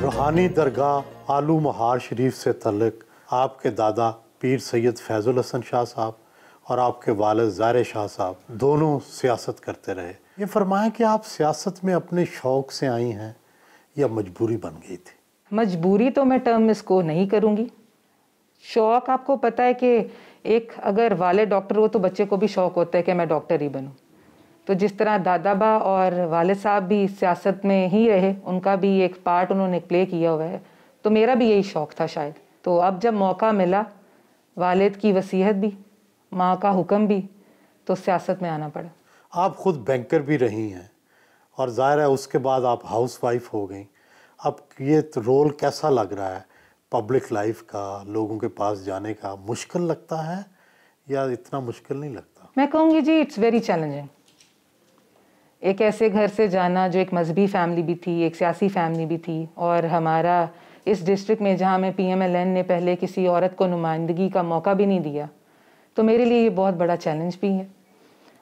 روحانی درگاہ آلو مہار شریف سے تعلق آپ کے دادا پیر سید فیض الحسن شاہ صاحب اور آپ کے والد ظاہر شاہ صاحب دونوں سیاست کرتے رہے. یہ فرمائیں کہ آپ سیاست میں اپنے شوق سے آئی ہیں یا مجبوری بن گئی تھی؟ مجبوری تو میں ٹرم اس کو نہیں کروں گی. شوق آپ کو پتہ ہے کہ ایک اگر والد ڈاکٹر ہو تو بچے کو بھی شوق ہوتا ہے کہ میں ڈاکٹر ہی بنوں. تو جس طرح دادا با اور والد صاحب بھی سیاست میں ہی رہے، ان کا بھی ایک پارٹ انہوں نے پلے کیا ہوا ہے، تو میرا بھی یہی شوق تھا شاید. تو اب جب موقع ملا، والد کی وصیت بھی، ماں کا حکم بھی، تو سیاست میں آنا پڑا. آپ خود بینکر بھی رہی ہیں اور ظاہر ہے اس کے بعد آپ ہاؤس وائف ہو گئیں. اب یہ رول کیسا لگ رہا ہے پبلک لائف کا، لوگوں کے پاس جانے کا؟ مشکل لگتا ہے یا اتنا مشکل نہیں لگتا؟ میں کہوں گی جی اٹس ویری چیلنجنگ. ایک ایسے گھر سے جانا جو ایک مذہبی فیملی بھی تھی، ایک سیاسی فیملی بھی تھی، اور ہمارا اس ڈسٹرکٹ میں جہاں میں PMLN نے پہلے کسی عورت کو نمائندگی کا موقع بھی نہیں دیا، تو میرے لیے یہ بہت بڑا چیلنج بھی ہے.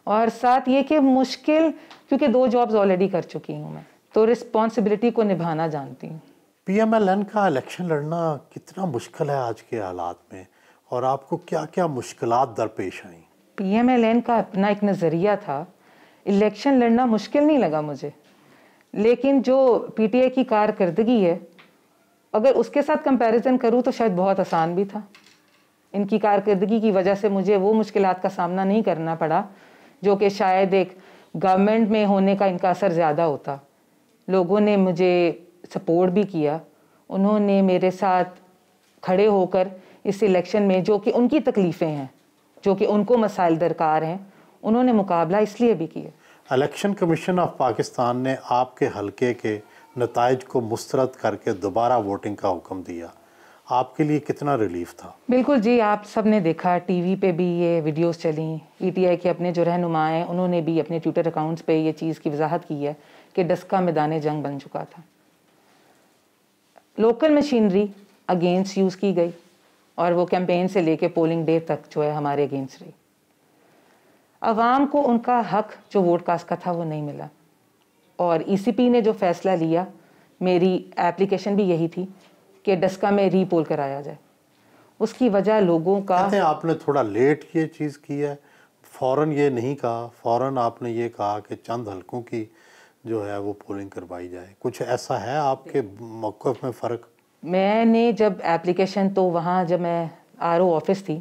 اور ساتھ یہ کہ مشکل، کیونکہ 2 جابز آلریڈی کر چکی ہوں میں، تو رسپانسبلٹی کو نبھانا جانتی ہوں. PMLN کا الیکشن لڑنا کتنا مشکل ہے آج کے حالات میں، اور آپ کو کیا کیا مشکلات درپیش آئیں؟ PMLN کا اپنا ایک نظریہ تھا. الیکشن لڑنا مشکل نہیں لگا مجھے، لیکن جو PTI کی کارکردگی ہے اگر اس کے ساتھ کمپیریزن کروں تو شاید بہت آسان بھی تھا. ان کی کارکردگی کی وجہ سے مجھے وہ مشکلات کا سامنا نہیں کرنا پڑا جو کہ شاید ایک گورنمنٹ میں ہونے کا ان کا اثر زیادہ ہوتا. لوگوں نے مجھے سپورٹ بھی کیا، انہوں نے میرے ساتھ کھڑے ہو کر اس الیکشن میں جو کہ ان کی تکلیفیں ہیں، جو کہ ان کو مسائل درکار ہیں، انہوں نے مقابلہ اس لیے بھی کیا. الیکشن کمیشن آف پاکستان نے آپ کے حلقے کے نتائج کو مسترد کر کے دوبارہ ووٹنگ کا حکم دیا. آپ کے لیے کتنا ریلیف تھا؟ بالکل جی، آپ سب نے دیکھا ٹی وی پہ بھی یہ ویڈیوز چلیں. PTI کے اپنے جو رہنما ہیں انہوں نے بھی اپنے ٹویٹر اکاؤنٹس پہ یہ چیز کی وضاحت کی ہے کہ ڈسکا میدان جنگ بن چکا تھا. لوکل مشینری اگینسٹ یوز کی گئی اور وہ کیمپین سے لے کے پولنگ ڈے تک جو ہے ہمارے اگینسٹ رہی. عوام کو ان کا حق جو ووٹ کاسٹ کا تھا وہ نہیں ملا، اور ECP نے جو فیصلہ لیا، میری ایپلیکیشن بھی یہی تھی کہ ڈسکا میں ری پول کرایا جائے. اس کی وجہ لوگوں کا، کہتے ہیں آپ نے تھوڑا لیٹ یہ چیز کی ہے، فوراً یہ نہیں کہا، فوراً آپ نے یہ کہا کہ چند حلقوں کی جو ہے وہ پولنگ کروائی جائے. کچھ ایسا ہے آپ کے موقف میں فرق؟ میں نے جب ایپلیکیشن، تو وہاں جب میں RO آفس تھی،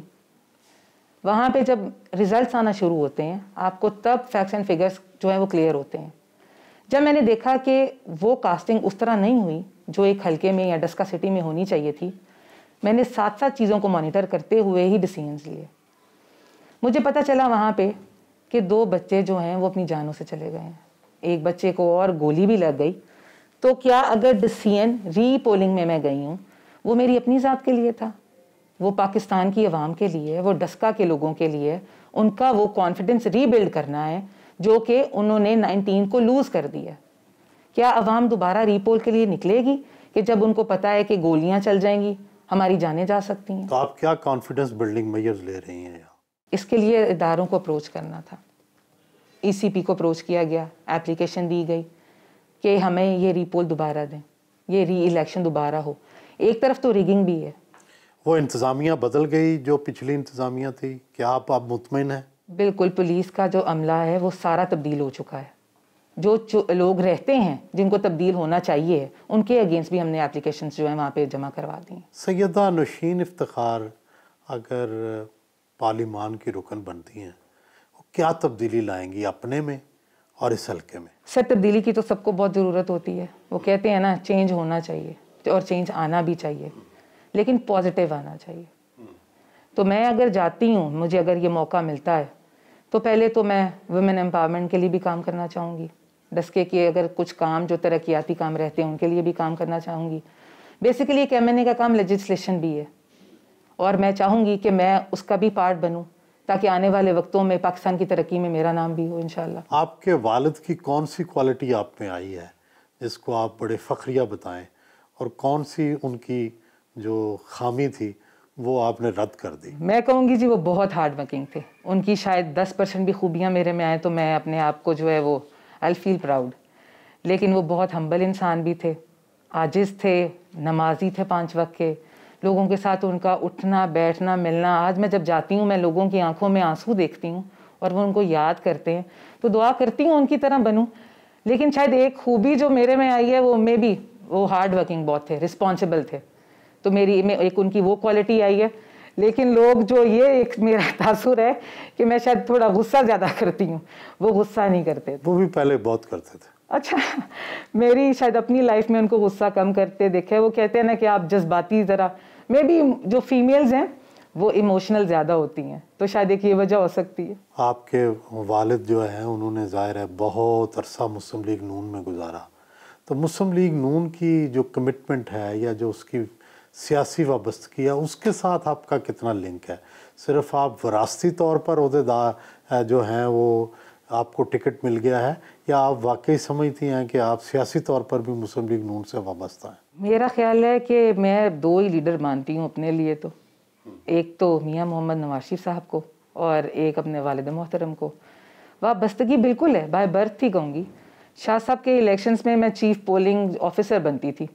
وہاں پہ جب ریزلٹس آنا شروع ہوتے ہیں آپ کو تب فیکٹس اینڈ فگرز جو ہیں وہ کلیئر ہوتے ہیں. جب میں نے دیکھا کہ وہ کاسٹنگ اس طرح نہیں ہوئی جو ایک حلقے میں یا ڈسکا سٹی میں ہونی چاہیے تھی، میں نے ساتھ چیزوں کو مانیٹر کرتے ہوئے ہی ڈیسیژنز لیے. مجھے پتہ چلا وہاں پہ کہ 2 بچے جو ہیں وہ اپنی جانوں سے چلے گئے ہیں، ایک بچے کو اور گولی بھی لگ گئی. تو کیا اگر ڈیسیژن ری پولنگ میں گئی ہوں، وہ میری اپنی ذات کے لیے تھا، وہ پاکستان کی عوام کے لیے، وہ ڈسکا کے لوگوں کے لیے، ان کا وہ کانفیڈنس ری بلڈ کرنا ہے جو کہ انہوں نے 19 کو لوز کر دیا. کیا عوام دوبارہ ری پول کے لیے نکلے گی کہ جب ان کو پتہ ہے کہ گولیاں چل جائیں گی، ہماری جانیں جا سکتی ہیں؟ تو آپ کیا کانفیڈنس بلڈنگ میجرز لے رہی ہیں؟ اس کے لیے اداروں کو اپروچ کرنا تھا. ECP کو اپروچ کیا گیا، ایپلیکیشن دی گئی کہ ہمیں یہ ری پول دوبارہ دیں، یہ ری الیکشن دوبارہ ہو. ایک طرف تو ریگنگ بھی ہے. وہ انتظامیہ بدل گئی جو پچھلی انتظامیہ تھی، کیا آپ اب مطمئن ہیں؟ بالکل، پولیس کا جو عملہ ہے وہ سارا تبدیل ہو چکا ہے. جو لوگ رہتے ہیں جن کو تبدیل ہونا چاہیے، ان کے اگینسٹ بھی ہم نے ایپلیکیشنز جو ہیں وہاں پہ جمع کروا دی ہیں. سیدہ نوشین افتخار اگر پارلیمان کی رکن بنتی ہیں، وہ کیا تبدیلی لائیں گی اپنے میں اور اس حلقے میں؟ سر، تبدیلی کی تو سب کو بہت ضرورت ہوتی ہے. وہ کہتے ہیں نا، چینج ہونا چاہیے اور چینج آنا بھی چاہیے، لیکن پازیٹیو آنا چاہیے. تو میں اگر جاتی ہوں، مجھے اگر یہ موقع ملتا ہے، تو پہلے تو میں ویمن امپاورمنٹ کے لیے بھی کام کرنا چاہوں گی. ڈسکے کے اگر کچھ کام جو ترقیاتی کام رہتے ہیں ان کے لیے بھی کام کرنا چاہوں گی. بیسیکلی ایک MNA کا کام لیجسلیشن بھی ہے، اور میں چاہوں گی کہ میں اس کا بھی پارٹ بنوں تاکہ آنے والے وقتوں میں پاکستان کی ترقی میں میرا نام بھی ہو انشاءاللہ. آپ کے والد کی کون سی کوالٹی آپ میں آئی ہے جس کو آپ بڑے فخریہ بتائیں، اور کون سی ان کی جو خامی تھی وہ آپ نے رد کر دی؟ میں کہوں گی جی وہ بہت ہارڈ ورکنگ تھے. ان کی شاید 10% بھی خوبیاں میرے میں آئیں تو میں اپنے آپ کو جو ہے وہ I'll feel proud. لیکن وہ بہت ہمبل انسان بھی تھے، عاجز تھے, نمازی تھے 5 وقت کے, لوگوں کے ساتھ ان کا اٹھنا بیٹھنا ملنا. آج میں جب جاتی ہوں میں لوگوں کی آنکھوں میں آنسو دیکھتی ہوں اور وہ ان کو یاد کرتے ہیں, تو دعا کرتی ہوں ان کی طرح بنوں. لیکن شاید ایک خوبی جو میرے میں آئی ہے وہ وہ ہارڈ ورکنگ بہت تھے, رسپانسبل تھے, تو میری میں ایک ان کی وہ کوالٹی آئی ہے. لیکن لوگ جو یہ ایک میرا تاثر ہے کہ میں شاید تھوڑا غصہ زیادہ کرتی ہوں, وہ غصہ نہیں کرتے. وہ بھی پہلے بہت کرتے تھے. اچھا, میری شاید اپنی لائف میں ان کو غصہ کم کرتے دیکھے. وہ کہتے ہیں نا کہ آپ جذباتی ذرا, میں بھی جو فیمیلز ہیں وہ ایموشنل زیادہ ہوتی ہیں, تو شاید ایک یہ وجہ ہو سکتی ہے. آپ کے والد جو ہیں انہوں نے ظاہر ہے بہت عرصہ مسلم لیگ نون میں گزارا, تو مسلم لیگ نون کی جو کمٹمنٹ ہے یا جو اس کی سیاسی وابستگی ہے اس کے ساتھ آپ کا کتنا لنک ہے؟ صرف آپ وراثتی طور پر عہدیدار جو ہیں وہ آپ کو ٹکٹ مل گیا ہے, یا آپ واقعی سمجھتی ہیں کہ آپ سیاسی طور پر بھی مسلم لیگ نون سے وابستہ ہیں؟ میرا خیال ہے کہ میں 2 ہی لیڈر مانتی ہوں اپنے لیے, تو ایک تو میاں محمد نواز شریف صاحب کو اور ایک اپنے والد محترم کو. وابستگی بالکل ہے, بائی برتھ ہی کہوں گی. شاہ صاحب کے الیکشنز میں میں چیف پولنگ آفیسر بنتی تھی,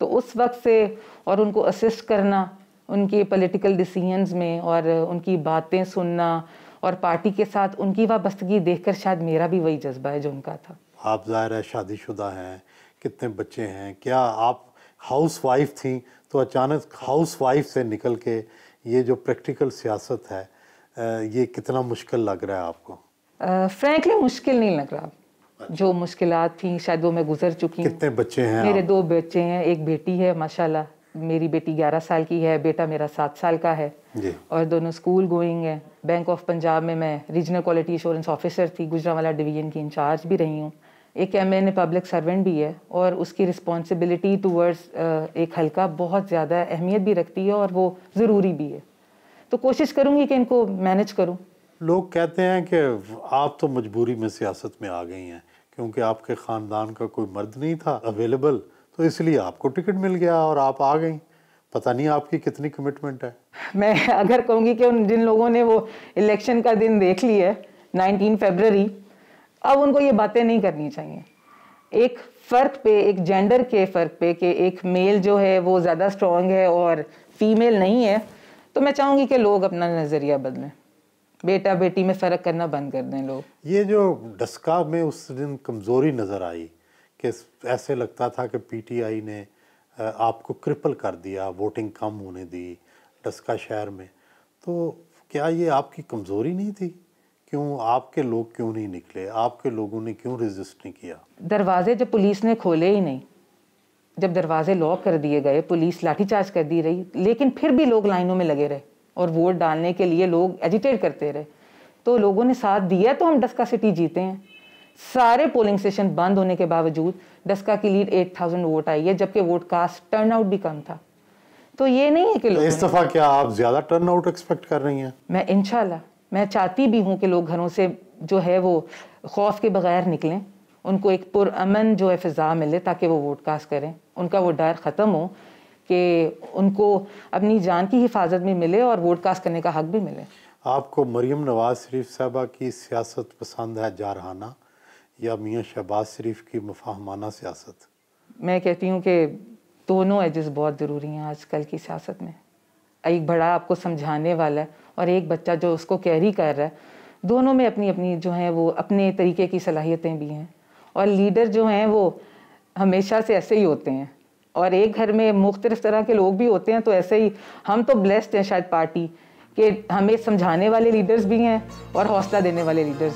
تو اس وقت سے اور ان کو اسسٹ کرنا ان کے پولیٹیکل ڈیسیژنز میں اور ان کی باتیں سننا اور پارٹی کے ساتھ ان کی وابستگی دیکھ کر شاید میرا بھی وہی جذبہ ہے جو ان کا تھا. آپ ظاہر ہے شادی شدہ ہیں, کتنے بچے ہیں؟ کیا آپ ہاؤس وائف تھیں تو اچانک ہاؤس وائف سے نکل کے یہ جو پریکٹیکل سیاست ہے یہ کتنا مشکل لگ رہا ہے آپ کو؟ فرینکلی مشکل نہیں لگ رہا. جو مشکلات تھیں شاید وہ میں گزر چکی ہوں. کتنے بچے ہیں؟ میرے 2 بچے ہیں, ایک بیٹی ہے ماشاءاللہ, میری بیٹی 11 سال کی ہے, بیٹا میرا 7 سال کا ہے, اور دونوں اسکول گوئنگ ہیں. بینک آف پنجاب میں ریجنل کوالٹی ایشورنس آفیسر تھی, گجرانوالہ ڈویژن کی انچارج بھی رہی ہوں. ایک MN پبلک سرونٹ بھی ہے, اور اس کی رسپانسبلٹی ٹورڈز ایک حلقہ بہت زیادہ اہمیت بھی رکھتی ہے اور وہ ضروری بھی ہے, تو کوشش کروں گی کہ ان کو مینج کروں. لوگ کہتے ہیں کہ آپ تو مجبوری میں سیاست میں آ گئی ہیں کیونکہ آپ کے خاندان کا کوئی مرد نہیں تھا اویلیبل, تو اس لیے آپ کو ٹکٹ مل گیا اور آپ آ گئیں. پتہ نہیں آپ کی کتنی کمٹمنٹ ہے. میں اگر کہوں گی کہ جن لوگوں نے وہ الیکشن کا دن دیکھ لی ہے 19 فیبروری, اب ان کو یہ باتیں نہیں کرنی چاہیے. ایک فرق پہ, ایک جینڈر کے فرق پہ کہ ایک میل جو ہے وہ زیادہ اسٹرانگ ہے اور فیمیل نہیں ہے, تو میں چاہوں گی کہ لوگ اپنا نظریہ بدلیں, بیٹا بیٹی میں فرق کرنا بند کر دیں لوگ. یہ جو ڈسکا میں اس دن کمزوری نظر آئی کہ ایسے لگتا تھا کہ PTI نے آپ کو کرپل کر دیا, ووٹنگ کم ہونے دی ڈسکا شہر میں, تو کیا یہ آپ کی کمزوری نہیں تھی؟ کیوں آپ کے لوگ کیوں نہیں نکلے؟ آپ کے لوگوں نے کیوں ریزسٹ نہیں کیا؟ دروازے جب پولیس نے کھولے ہی نہیں, جب دروازے لاک کر دیے گئے, پولیس لاٹھی چارج کر دی رہی, لیکن پھر بھی لوگ لائنوں میں لگے رہے اور ووٹ ڈالنے کے لیے لوگ ایجیٹیٹ کرتے رہے, تو لوگوں نے ساتھ دیا, تو ہم ڈسکا سٹی جیتے ہیں. سارے پولنگ سٹیشن بند ہونے کے باوجود ڈسکا کی لیڈ 8000 ووٹ آئی ہے, جبکہ ووٹ کاسٹ ٹرن آؤٹ بھی کم تھا. تو یہ نہیں ہے کہ لوگ اس دفعہ کیا آپ زیادہ ٹرن آؤٹ ایکسپیکٹ کر رہی ہیں؟ میں انشاءاللہ میں چاہتی بھی ہوں کہ لوگ گھروں سے جو ہے وہ خوف کے بغیر نکلیں, ان کو ایک پرامن جو ہے فضا ملے تاکہ وہ ووٹ کاسٹ کریں, ان کا وہ ڈر ختم ہو کہ ان کو اپنی جان کی حفاظت بھی ملے اور ووٹ کاسٹ کرنے کا حق بھی ملے. آپ کو مریم نواز شریف صاحبہ کی سیاست پسند ہے جارحانہ, یا میاں شہباز شریف کی مفاہمانہ سیاست؟ میں کہتی ہوں کہ دونوں ایجز بہت ضروری ہیں آج کل کی سیاست میں. ایک بڑا آپ کو سمجھانے والا ہے اور ایک بچہ جو اس کو کیری کر رہا ہے, دونوں میں اپنی اپنی جو ہیں وہ اپنے طریقے کی صلاحیتیں بھی ہیں, اور لیڈر جو ہیں وہ ہمیشہ سے ایسے ہی ہوتے ہیں, اور ایک گھر میں مختلف طرح کے لوگ بھی ہوتے ہیں. تو ایسے ہی ہم تو بلیسڈ ہیں شاید پارٹی کہ ہمیں سمجھانے والے لیڈرز بھی ہیں اور حوصلہ دینے والے لیڈرز.